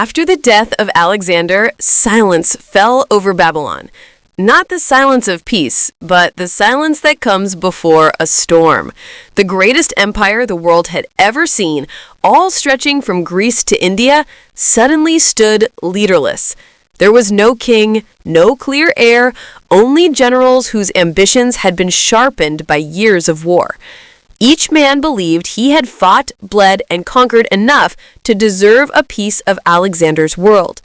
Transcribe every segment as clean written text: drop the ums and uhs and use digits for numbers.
After the death of Alexander, silence fell over Babylon. Not the silence of peace, but the silence that comes before a storm. The greatest empire the world had ever seen, all stretching from Greece to India, suddenly stood leaderless. There was no king, no clear heir, only generals whose ambitions had been sharpened by years of war. Each man believed he had fought, bled, and conquered enough to deserve a piece of Alexander's world.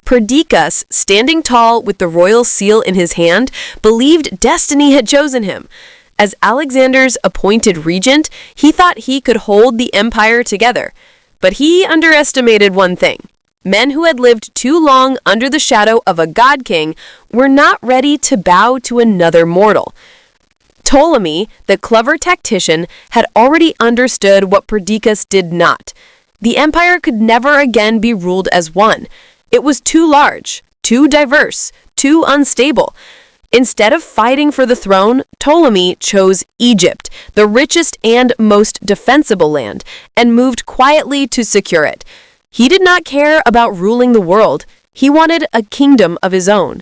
Perdiccas, standing tall with the royal seal in his hand, believed destiny had chosen him. As Alexander's appointed regent, he thought he could hold the empire together. But he underestimated one thing. Men who had lived too long under the shadow of a god-king were not ready to bow to another mortal. Ptolemy, the clever tactician, had already understood what Perdiccas did not. The empire could never again be ruled as one. It was too large, too diverse, too unstable. Instead of fighting for the throne, Ptolemy chose Egypt, the richest and most defensible land, and moved quietly to secure it. He did not care about ruling the world. He wanted a kingdom of his own.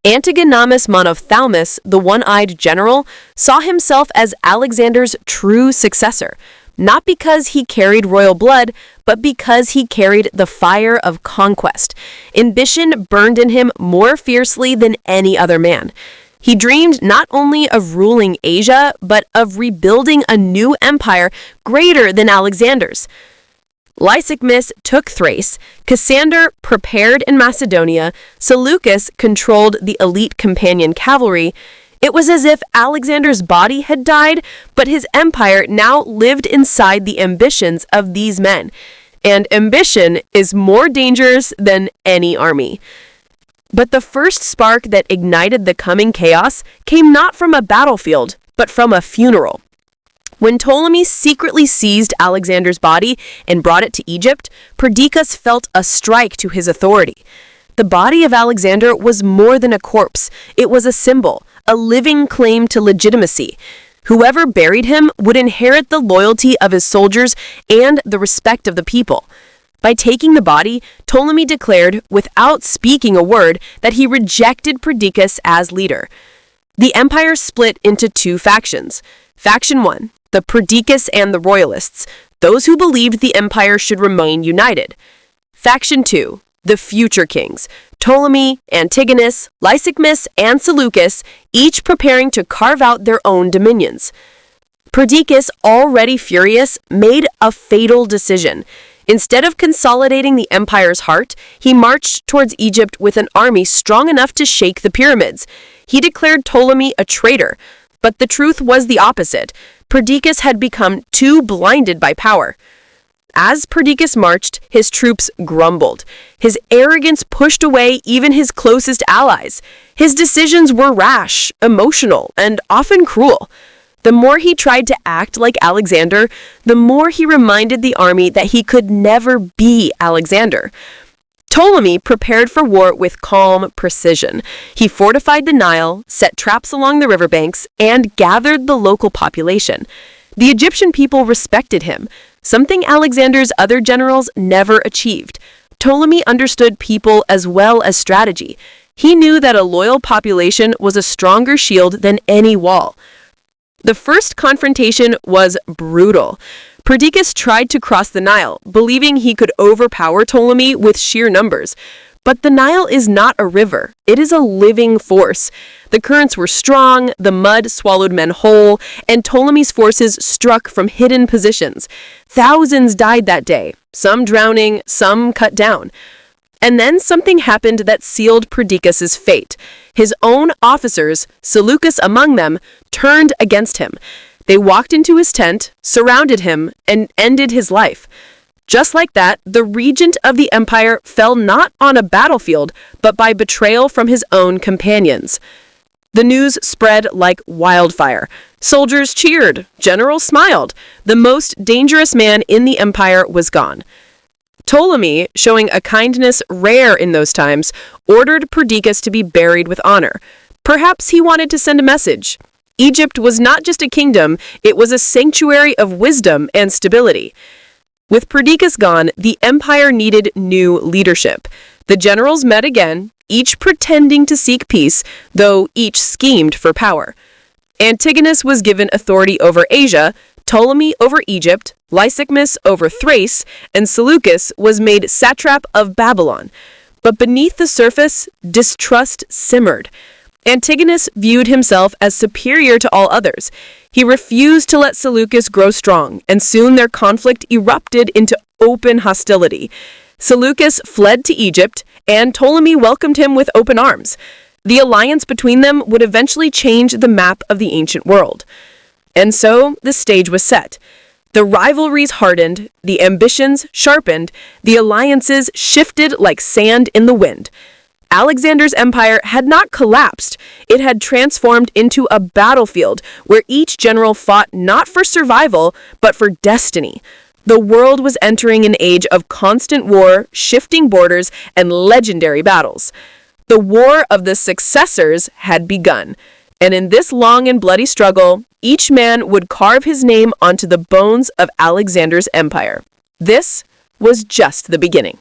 Antigonus Monophthalmus, the one-eyed general, saw himself as Alexander's true successor, not because he carried royal blood, but because he carried the fire of conquest. Ambition burned in him more fiercely than any other man. He dreamed not only of ruling Asia, but of rebuilding a new empire greater than Alexander's. Lysimachus took Thrace, Cassander prepared in Macedonia, Seleucus controlled the elite companion cavalry. It was as if Alexander's body had died, but his empire now lived inside the ambitions of these men. And ambition is more dangerous than any army. But the first spark that ignited the coming chaos came not from a battlefield, but from a funeral. When Ptolemy secretly seized Alexander's body and brought it to Egypt, Perdiccas felt a strike to his authority. The body of Alexander was more than a corpse. It was a symbol, a living claim to legitimacy. Whoever buried him would inherit the loyalty of his soldiers and the respect of the people. By taking the body, Ptolemy declared, without speaking a word, that he rejected Perdiccas as leader. The empire split into two factions. Faction 1. The Perdiccas and the Royalists, those who believed the empire should remain united. Faction 2, the future kings, Ptolemy, Antigonus, Lysimachus, and Seleucus, each preparing to carve out their own dominions. Perdiccas, already furious, made a fatal decision. Instead of consolidating the empire's heart, he marched towards Egypt with an army strong enough to shake the pyramids. He declared Ptolemy a traitor. But the truth was the opposite. Perdiccas had become too blinded by power. As Perdiccas marched, his troops grumbled. His arrogance pushed away even his closest allies. His decisions were rash, emotional, and often cruel. The more he tried to act like Alexander, the more he reminded the army that he could never be Alexander. Ptolemy prepared for war with calm precision. He fortified the Nile, set traps along the riverbanks, and gathered the local population. The Egyptian people respected him, something Alexander's other generals never achieved. Ptolemy understood people as well as strategy. He knew that a loyal population was a stronger shield than any wall. The first confrontation was brutal. Perdiccas tried to cross the Nile, believing he could overpower Ptolemy with sheer numbers. But the Nile is not a river. It is a living force. The currents were strong, the mud swallowed men whole, and Ptolemy's forces struck from hidden positions. Thousands died that day, some drowning, some cut down. And then something happened that sealed Perdiccas' fate. His own officers, Seleucus among them, turned against him. They walked into his tent, surrounded him, and ended his life. Just like that, the regent of the empire fell not on a battlefield, but by betrayal from his own companions. The news spread like wildfire. Soldiers cheered, generals smiled. The most dangerous man in the empire was gone. Ptolemy, showing a kindness rare in those times, ordered Perdiccas to be buried with honor. Perhaps he wanted to send a message. Egypt was not just a kingdom, it was a sanctuary of wisdom and stability. With Perdiccas gone, the empire needed new leadership. The generals met again, each pretending to seek peace, though each schemed for power. Antigonus was given authority over Asia, Ptolemy over Egypt, Lysimachus over Thrace, and Seleucus was made satrap of Babylon. But beneath the surface, distrust simmered. Antigonus viewed himself as superior to all others. He refused to let Seleucus grow strong, and soon their conflict erupted into open hostility. Seleucus fled to Egypt, and Ptolemy welcomed him with open arms. The alliance between them would eventually change the map of the ancient world. And so the stage was set. The rivalries hardened, the ambitions sharpened, the alliances shifted like sand in the wind. Alexander's empire had not collapsed. It had transformed into a battlefield where each general fought not for survival, but for destiny. The world was entering an age of constant war, shifting borders, and legendary battles. The War of the Successors had begun, and in this long and bloody struggle, each man would carve his name onto the bones of Alexander's empire. This was just the beginning.